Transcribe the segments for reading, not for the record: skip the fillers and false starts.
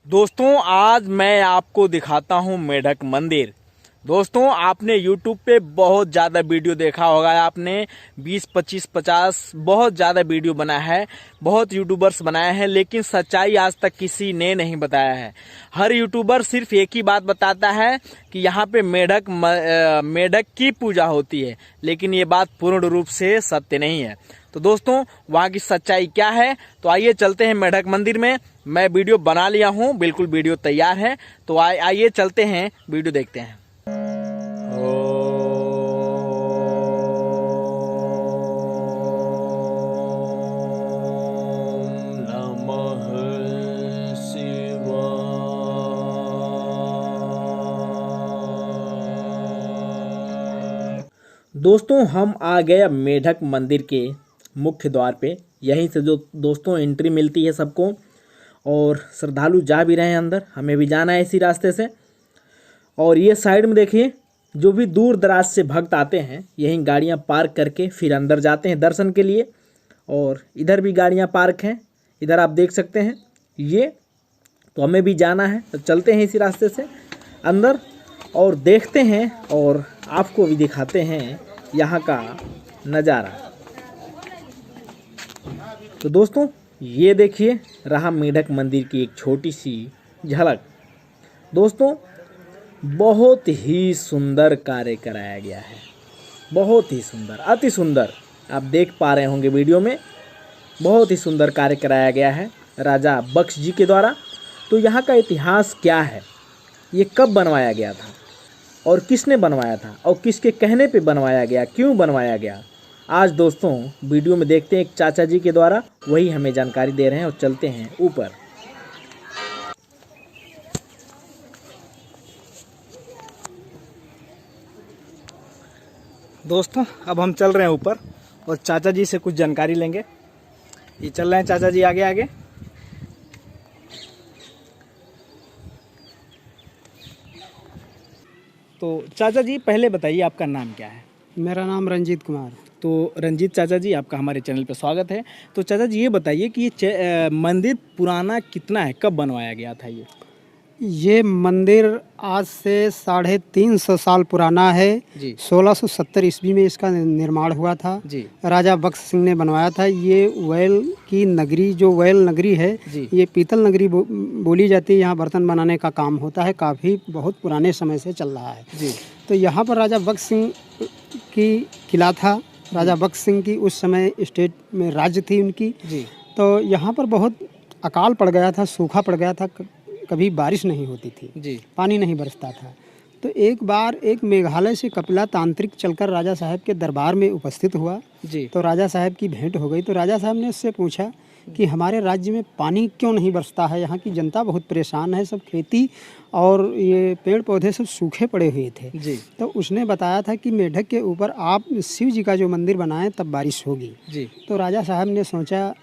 दोस्तों आज मैं आपको दिखाता हूं मेढक मंदिर। दोस्तों आपने YouTube पे बहुत ज़्यादा वीडियो देखा होगा, आपने 20, 25, 50 बहुत ज़्यादा वीडियो बना है, बहुत यूट्यूबर्स बनाए हैं, लेकिन सच्चाई आज तक किसी ने नहीं बताया है। हर यूट्यूबर सिर्फ एक ही बात बताता है कि यहाँ पे मेढक की पूजा होती है, लेकिन ये बात पूर्ण रूप से सत्य नहीं है। तो दोस्तों वहाँ की सच्चाई क्या है, तो आइए चलते हैं मेढक मंदिर में। मैं वीडियो बना लिया हूँ, बिल्कुल वीडियो तैयार है, तो आइए चलते हैं, वीडियो देखते हैं। दोस्तों हम आ गए मेढक मंदिर के मुख्य द्वार पे। यहीं से जो दोस्तों एंट्री मिलती है सबको, और श्रद्धालु जा भी रहे हैं अंदर, हमें भी जाना है इसी रास्ते से। और ये साइड में देखिए, जो भी दूर दराज से भक्त आते हैं यहीं गाड़ियां पार्क करके फिर अंदर जाते हैं दर्शन के लिए। और इधर भी गाड़ियां पार्क हैं, इधर आप देख सकते हैं ये। तो हमें भी जाना है, तो चलते हैं इसी रास्ते से अंदर और देखते हैं और आपको भी दिखाते हैं यहाँ का नज़ारा। तो दोस्तों ये देखिए रहा मेढक मंदिर की एक छोटी सी झलक। दोस्तों बहुत ही सुंदर कार्य कराया गया है, बहुत ही सुंदर, अति सुंदर। आप देख पा रहे होंगे वीडियो में, बहुत ही सुंदर कार्य कराया गया है राजा बख्श जी के द्वारा। तो यहाँ का इतिहास क्या है, ये कब बनवाया गया था और किसने बनवाया था और किसके कहने पे बनवाया गया, क्यों बनवाया गया, आज दोस्तों वीडियो में देखते हैं। एक चाचा जी के द्वारा वही हमें जानकारी दे रहे हैं, और चलते हैं ऊपर। दोस्तों अब हम चल रहे हैं ऊपर और चाचा जी से कुछ जानकारी लेंगे। ये चल रहे हैं चाचा जी आगे आगे। तो चाचा जी पहले बताइए आपका नाम क्या है? मेरा नाम रंजीत कुमार। तो रंजीत चाचा जी, आपका हमारे चैनल पर स्वागत है। तो चाचा जी ये बताइए कि ये मंदिर पुराना कितना है, कब बनवाया गया था ये मंदिर आज से 350 साल पुराना है जी। 1670 ईस्वी में इसका निर्माण हुआ था जी। राजा बख्श सिंह ने बनवाया था। ये वैल की नगरी, जो वैल नगरी है जी। ये पीतल नगरी बोली जाती है। यहाँ बर्तन बनाने का काम होता है, काफ़ी बहुत पुराने समय से चल रहा है जी। तो यहाँ पर राजा बख्श सिंह की किला था। राजा बख्श सिंह की उस समय स्टेट में राज्य थी उनकी जी। तो यहाँ पर बहुत अकाल पड़ गया था, सूखा पड़ गया था, कभी बारिश नहीं होती थी जी। पानी नहीं बरसता था। तो एक बार एक मेघालय से कपिला तांत्रिक चलकर राजा साहब के दरबार में उपस्थित हुआ जी। तो राजा साहब की भेंट हो गई। तो राजा साहब ने उससे पूछा कि हमारे राज्य में पानी क्यों नहीं बरसता है, यहाँ की जनता बहुत परेशान है, सब खेती और ये पेड़ पौधे सब सूखे पड़े हुए थे जी। तो उसने बताया था कि मेढक के ऊपर आप शिव जी का जो मंदिर बनाएं तब बारिश होगी जी। तो राजा साहब ने सोचा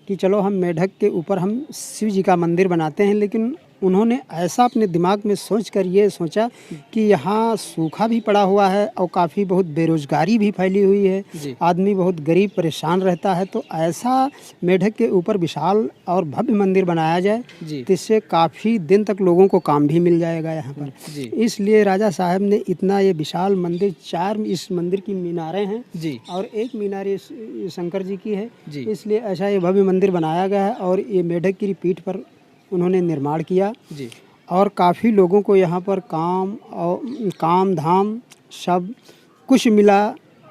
कि चलो हम मेढक के ऊपर हम शिव जी का मंदिर बनाते हैं। लेकिन उन्होंने ऐसा अपने दिमाग में सोचकर ये सोचा कि यहाँ सूखा भी पड़ा हुआ है और काफ़ी बहुत बेरोजगारी भी फैली हुई है, आदमी बहुत गरीब परेशान रहता है, तो ऐसा मेढक के ऊपर विशाल और भव्य मंदिर बनाया जाए जिससे काफ़ी दिन तक लोगों को काम भी मिल जाएगा यहाँ पर। इसलिए राजा साहब ने इतना ये विशाल मंदिर, 4 इस मंदिर की मीनारें हैं जी, और एक मीनार ये शंकर जी की है जी। इसलिए ऐसा ये भव्य मंदिर बनाया गया है और ये मेढक की पीठ पर उन्होंने निर्माण किया जी। और काफ़ी लोगों को यहाँ पर काम धाम सब कुछ मिला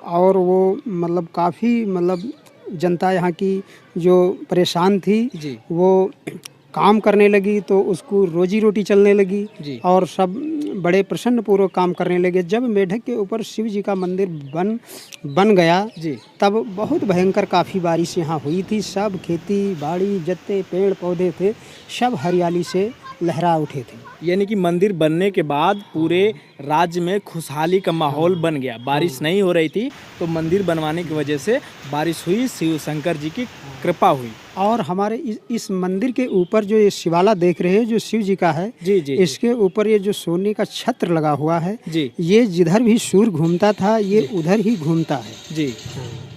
और वो मतलब काफ़ी जनता यहाँ की जो परेशान थी जी, वो काम करने लगी तो उसको रोजी रोटी चलने लगी जी। और सब बड़े प्रसन्न पूर्वक काम करने लगे। जब मेढक के ऊपर शिव जी का मंदिर बन गया जी, तब बहुत भयंकर काफ़ी बारिश यहाँ हुई थी। सब खेती बाड़ी जितने पेड़ पौधे थे सब हरियाली से लहरा उठे थे। यानी कि मंदिर बनने के बाद पूरे राज्य में खुशहाली का माहौल बन गया। बारिश नहीं हो रही थी तो मंदिर बनवाने की वजह से बारिश हुई, शिव शंकर जी की कृपा हुई। और हमारे इस मंदिर के ऊपर जो ये शिवाला देख रहे हैं जो शिव जी का है जी, जी, इसके ऊपर ये जो सोने का छत्र लगा हुआ है जी, ये जिधर भी सूर्य घूमता था ये उधर ही घूमता है जी।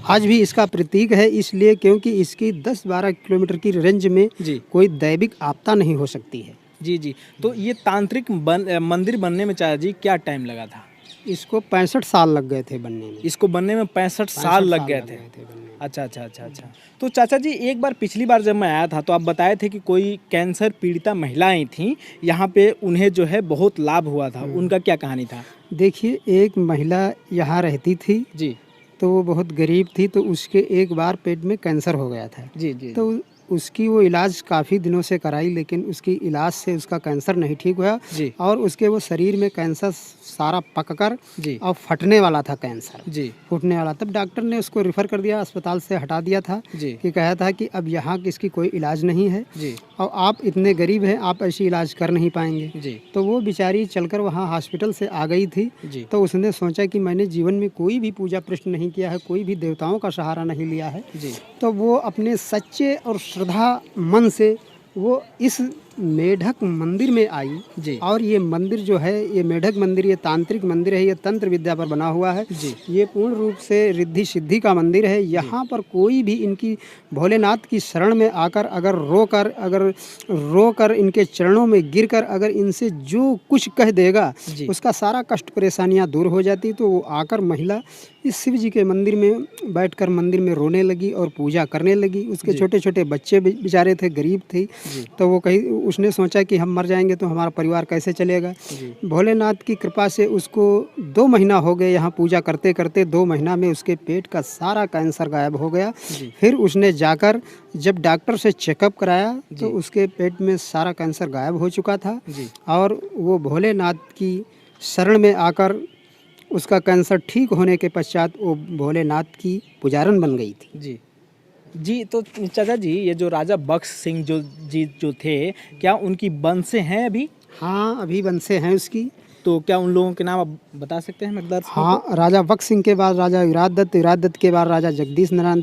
आज भी इसका प्रतीक है, इसलिए क्योंकि इसकी 10-12 किलोमीटर की रेंज में जी कोई दैविक आपदा नहीं हो सकती है। जी जी। तो ये तांत्रिक मंदिर बनने में चाचा जी क्या टाइम लगा था? इसको 65 साल लग गए थे बनने में। इसको बनने में 65 साल लग गए थे। बनने में। अच्छा अच्छा अच्छा अच्छा। तो चाचा जी एक बार पिछली बार जब मैं आया था तो आप बताए थे कि कोई कैंसर पीड़िता महिलाएं थीं यहाँ पे, उन्हें जो है बहुत लाभ हुआ था, उनका क्या कहानी था? देखिए, एक महिला यहाँ रहती थी, जी तो वो बहुत गरीब थी, तो उसके एक बार पेट में कैंसर हो गया था। जी जी तो उसकी वो इलाज काफ़ी दिनों से कराई, लेकिन उसकी इलाज से उसका कैंसर नहीं ठीक हुआ जी और उसके वो शरीर में कैंसर सारा पककर जी और फटने वाला था कैंसर, जी फूटने वाला। तब डॉक्टर ने उसको रेफ़र कर दिया, अस्पताल से हटा दिया था जी कि कहा था कि अब यहाँ इसकी कोई इलाज नहीं है जी और आप इतने गरीब हैं, आप ऐसी इलाज कर नहीं पाएंगे। जी तो वो बेचारी चलकर वहाँ हॉस्पिटल से आ गई थी। जी तो उसने सोचा कि मैंने जीवन में कोई भी पूजा पृष्ठ नहीं किया है, कोई भी देवताओं का सहारा नहीं लिया है। जी तो वो अपने सच्चे और श्रद्धा मन से वो इस मेढक मंदिर में आई। जी और ये मंदिर जो है, ये मेढक मंदिर, ये तांत्रिक मंदिर है, ये तंत्र विद्या पर बना हुआ है। जी ये पूर्ण रूप से रिद्धि सिद्धि का मंदिर है। यहाँ पर कोई भी इनकी भोलेनाथ की शरण में आकर अगर रोकर इनके चरणों में गिरकर अगर इनसे जो कुछ कह देगा, जी उसका सारा कष्ट परेशानियाँ दूर हो जाती। तो वो आकर महिला इस शिव जी के मंदिर में बैठकर मंदिर में रोने लगी और पूजा करने लगी। उसके छोटे छोटे बच्चे बेचारे थे, गरीब थे। तो वो उसने सोचा कि हम मर जाएंगे तो हमारा परिवार कैसे चलेगा। भोलेनाथ की कृपा से उसको 2 महीना हो गए यहाँ पूजा करते करते। 2 महीना में उसके पेट का सारा कैंसर गायब हो गया। फिर उसने जाकर जब डॉक्टर से चेकअप कराया तो उसके पेट में सारा कैंसर गायब हो चुका था और वो भोलेनाथ की शरण में आकर उसका कैंसर ठीक होने के पश्चात वो भोलेनाथ की पुजारन बन गई थी। जी जी। तो चाचा जी ये जो राजा बख्श सिंह जो थे, क्या उनकी वंश हैं अभी? हाँ, अभी वंशे हैं उसकी। तो क्या उन लोगों के नाम आप बता सकते हैं मकदार? हाँ, राजा बख्श सिंह के बाद राजा विराट दत्त के बाद राजा जगदीश नारायण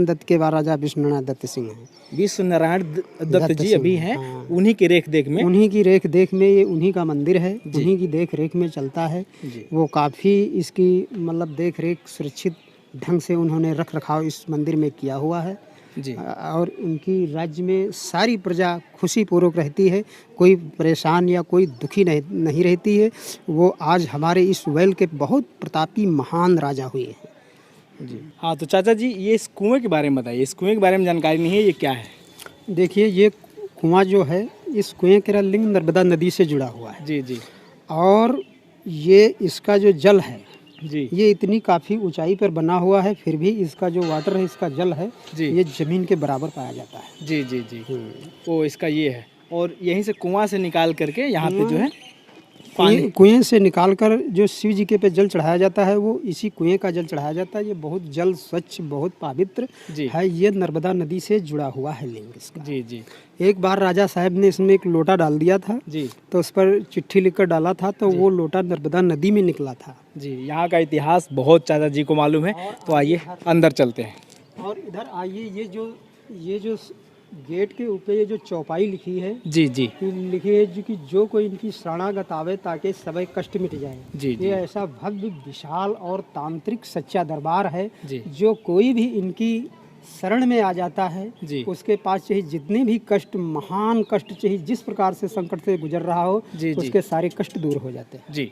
दत्त के बाद राजा विष्णु नारायण दत्त सिंह हैं। विष्णु नारायण दत्त जी अभी हैं। हाँ। उन्हीं की रेख देख में, उन्हीं की रेख देख में ये उन्हीं का मंदिर है, उन्हीं की देख रेख में चलता है। वो काफ़ी इसकी मतलब देख रेख सुरक्षित ढंग से उन्होंने रख रखाव इस मंदिर में किया हुआ है जी और उनकी राज्य में सारी प्रजा खुशी पूर्वक रहती है, कोई परेशान या कोई दुखी नहीं रहती है। वो आज हमारे इस वेल के बहुत प्रतापी महान राजा हुए हैं। जी हाँ। तो चाचा जी ये इस कुएं के बारे में बताइए, इस कुएं के बारे में जानकारी नहीं है, ये क्या है? देखिए, ये कुआं जो है, इस कुएं का लिंग नर्मदा नदी से जुड़ा हुआ है। जी जी। और ये इसका जो जल है जी ये इतनी काफ़ी ऊंचाई पर बना हुआ है, फिर भी इसका जो वाटर है, इसका जल है जी ये ज़मीन के बराबर पाया जाता है। जी जी जी। वो इसका ये है और यहीं से कुआं से निकाल करके यहाँ पे जो है पानी कुएं से निकालकर जो शिव जी के पे जल चढ़ाया जाता है वो इसी कुएं का जल चढ़ाया जाता है। ये बहुत जल स्वच्छ, बहुत पवित्र जी है। ये नर्मदा नदी से जुड़ा हुआ है लिंग इसका। जी जी एक बार राजा साहब ने इसमें एक लोटा डाल दिया था जी तो उस पर चिट्ठी लिखकर डाला था, तो वो लोटा नर्मदा नदी में निकला था। जी। यहाँ का इतिहास बहुत चाचा जी को मालूम है, तो आइए अंदर चलते हैं। और इधर आइए, ये जो गेट के ऊपर ये जो चौपाई लिखी है, जी जी लिखी है जो कोई इनकी शरणागत आवे ताकि सभी कष्ट मिट जाए। जी जी ये ऐसा भव्य, विशाल और तांत्रिक सच्चा दरबार है जी जो कोई भी इनकी शरण में आ जाता है जी उसके पास चाहे जितने भी कष्ट, महान कष्ट, चाहे जिस प्रकार से संकट से गुजर रहा हो, जी, उसके सारे कष्ट दूर हो जाते हैं। जी।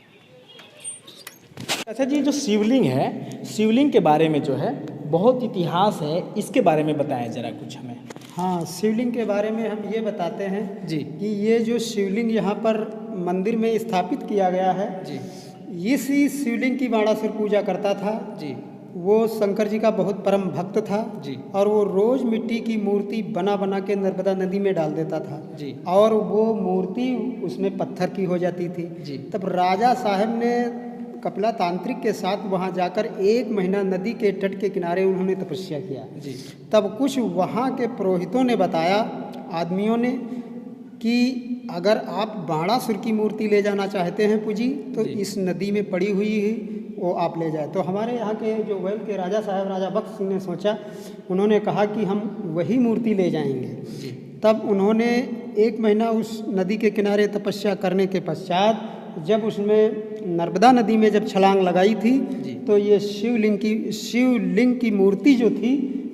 अच्छा जी, जो शिवलिंग है, शिवलिंग के बारे में जो है बहुत इतिहास है, इसके बारे में बताया जरा कुछ हमें। हाँ, शिवलिंग के बारे में हम ये बताते हैं जी कि ये जो शिवलिंग यहाँ पर मंदिर में स्थापित किया गया है, जी इसी शिवलिंग की बाणासुर पूजा करता था जी। वो शंकर जी का बहुत परम भक्त था जी और वो रोज मिट्टी की मूर्ति बना बना के नर्मदा नदी में डाल देता था जी और वो मूर्ति उसमें पत्थर की हो जाती थी। जी। तब राजा साहब ने कपिला तांत्रिक के साथ वहाँ जाकर 1 महीना नदी के तट के किनारे उन्होंने तपस्या किया। जी। तब कुछ वहाँ के पुरोहितों ने बताया, आदमियों ने, कि अगर आप बाणासुर की मूर्ति ले जाना चाहते हैं पूजी तो इस नदी में पड़ी हुई है, वो आप ले जाए। तो हमारे यहाँ के जो वेल के राजा साहब, राजा बख्श सिंह ने सोचा, उन्होंने कहा कि हम वही मूर्ति ले जाएंगे। तब उन्होंने 1 महीना उस नदी के किनारे तपस्या करने के पश्चात जब उसमें नर्मदा नदी में जब छलांग लगाई थी तो ये शिवलिंग की मूर्ति जो थी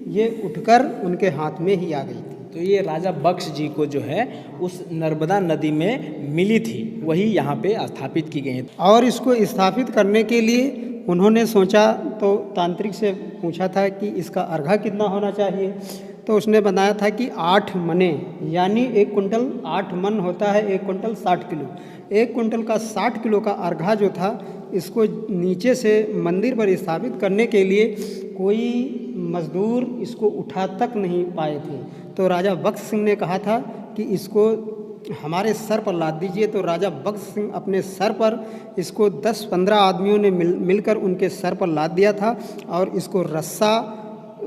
ये उठकर उनके हाथ में ही आ गई थी। तो ये राजा बख्श जी को जो है उस नर्मदा नदी में मिली थी, वही यहाँ पे स्थापित की गई है। और इसको स्थापित करने के लिए उन्होंने सोचा, तो तांत्रिक से पूछा था कि इसका अर्घा कितना होना चाहिए, तो उसने बताया था कि 8 मने, यानी 1 कुंटल 8 मन होता है, 1 कुंटल 60 किलो। 1 कुंटल का 60 किलो का अर्घा जो था, इसको नीचे से मंदिर पर स्थापित करने के लिए कोई मजदूर इसको उठा तक नहीं पाए थे। तो राजा बख्श सिंह ने कहा था कि इसको हमारे सर पर लाद दीजिए। तो राजा बख्श सिंह अपने सर पर इसको 10-15 आदमियों ने मिलकर उनके सर पर लाद दिया था और इसको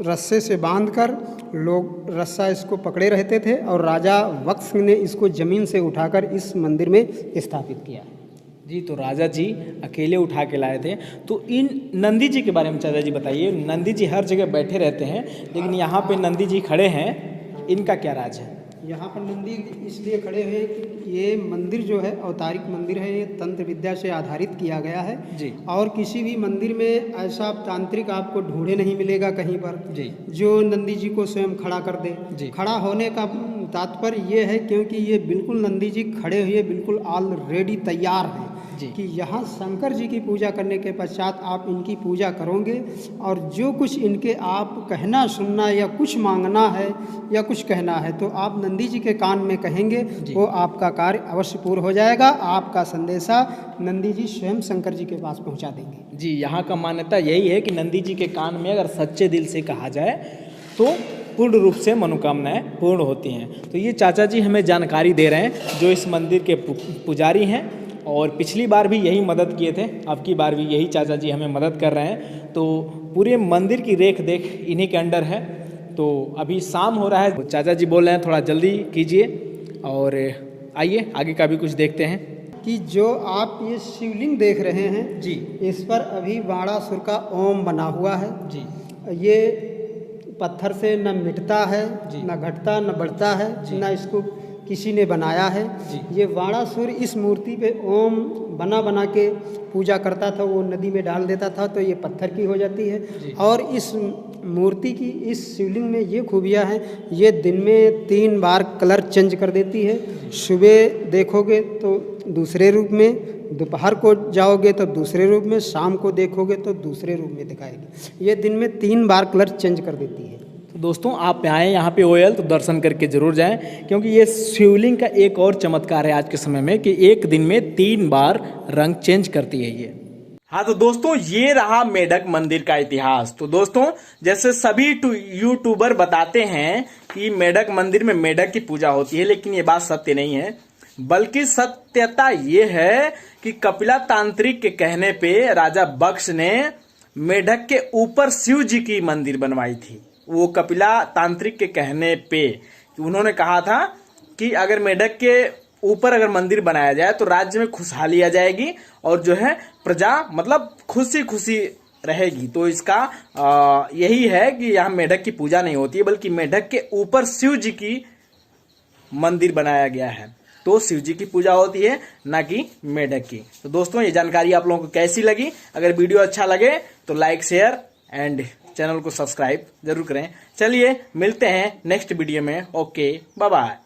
रस्से से बांधकर लोग रस्सा इसको पकड़े रहते थे और राजा बख्श सिंह ने इसको ज़मीन से उठाकर इस मंदिर में स्थापित किया। जी, तो राजा जी अकेले उठा के लाए थे। तो इन नंदी जी के बारे में चाचा जी बताइए। नंदी जी हर जगह बैठे रहते हैं, लेकिन यहाँ पे नंदी जी खड़े हैं, इनका क्या राज है? यहाँ पर नंदी इसलिए खड़े हैं कि ये मंदिर जो है औतारिक मंदिर है, ये तंत्र विद्या से आधारित किया गया है जी। और किसी भी मंदिर में ऐसा तांत्रिक आपको ढूंढे नहीं मिलेगा कहीं पर जी, जो नंदी जी को स्वयं खड़ा कर दे जी। खड़ा होने का तात्पर्य ये है क्योंकि ये बिल्कुल नंदी जी खड़े हुए बिल्कुल ऑलरेडी तैयार हैं कि यहाँ शंकर जी की पूजा करने के पश्चात आप इनकी पूजा करोगे और जो कुछ इनके आप कहना सुनना या कुछ मांगना है या कुछ कहना है तो आप नंदी जी के कान में कहेंगे, वो आपका कार्य अवश्य पूर्ण हो जाएगा। आपका संदेशा नंदी जी स्वयं शंकर जी के पास पहुँचा देंगे। जी, यहाँ का मान्यता यही है कि नंदी जी के कान में अगर सच्चे दिल से कहा जाए तो पूर्ण रूप से मनोकामनाएं पूर्ण होती हैं। तो ये चाचा जी हमें जानकारी दे रहे हैं जो इस मंदिर के पुजारी हैं और पिछली बार भी यही मदद किए थे, अब की बार भी यही चाचा जी हमें मदद कर रहे हैं। तो पूरे मंदिर की रेख देख इन्हीं के अंडर है। तो अभी शाम हो रहा है, चाचा जी बोल रहे हैं थोड़ा जल्दी कीजिए और आइए आगे का भी कुछ देखते हैं। कि जो आप ये शिवलिंग देख रहे हैं जी, इस पर अभी वाणासुर का ओम बना हुआ है जी। ये पत्थर से न मिटता है, न घटता, न बढ़ता है, न इसको किसी ने बनाया है। ये वाणासुर इस मूर्ति पे ओम बना के पूजा करता था, वो नदी में डाल देता था तो ये पत्थर की हो जाती है। और इस मूर्ति की, इस शिवलिंग में ये खूबियाँ हैं, ये दिन में 3 बार कलर चेंज कर देती है। सुबह देखोगे तो दूसरे रूप में, दोपहर को जाओगे तो दूसरे रूप में, शाम को देखोगे तो दूसरे रूप में दिखाएगी। ये दिन में 3 बार कलर चेंज कर देती है। तो दोस्तों आप आएँ यहाँ पे ओयल तो दर्शन करके जरूर जाएं, क्योंकि ये शिवलिंग का एक और चमत्कार है आज के समय में कि एक दिन में 3 बार रंग चेंज करती है ये। हाँ तो दोस्तों ये रहा मेढक मंदिर का इतिहास। तो दोस्तों जैसे सभी यूट्यूबर बताते हैं कि मेढक मंदिर में मेढक की पूजा होती है, लेकिन ये बात सत्य नहीं है, बल्कि सत्यता ये है कि कपिला तांत्रिक के कहने पे राजा बख्श ने मेढक के ऊपर शिव जी की मंदिर बनवाई थी। वो कपिला तांत्रिक के कहने पे उन्होंने कहा था कि अगर मेढक के ऊपर अगर मंदिर बनाया जाए तो राज्य में खुशहाली आ जाएगी और जो है प्रजा मतलब खुशी खुशी रहेगी। तो इसका यही है कि यहाँ मेढक की पूजा नहीं होती है, बल्कि मेढक के ऊपर शिव जी की मंदिर बनाया गया है, तो शिव जी की पूजा होती है, ना कि मेढक की। तो दोस्तों ये जानकारी आप लोगों को कैसी लगी? अगर वीडियो अच्छा लगे तो लाइक शेयर एंड चैनल को सब्सक्राइब जरूर करें। चलिए मिलते हैं नेक्स्ट वीडियो में। Okay, bye bye.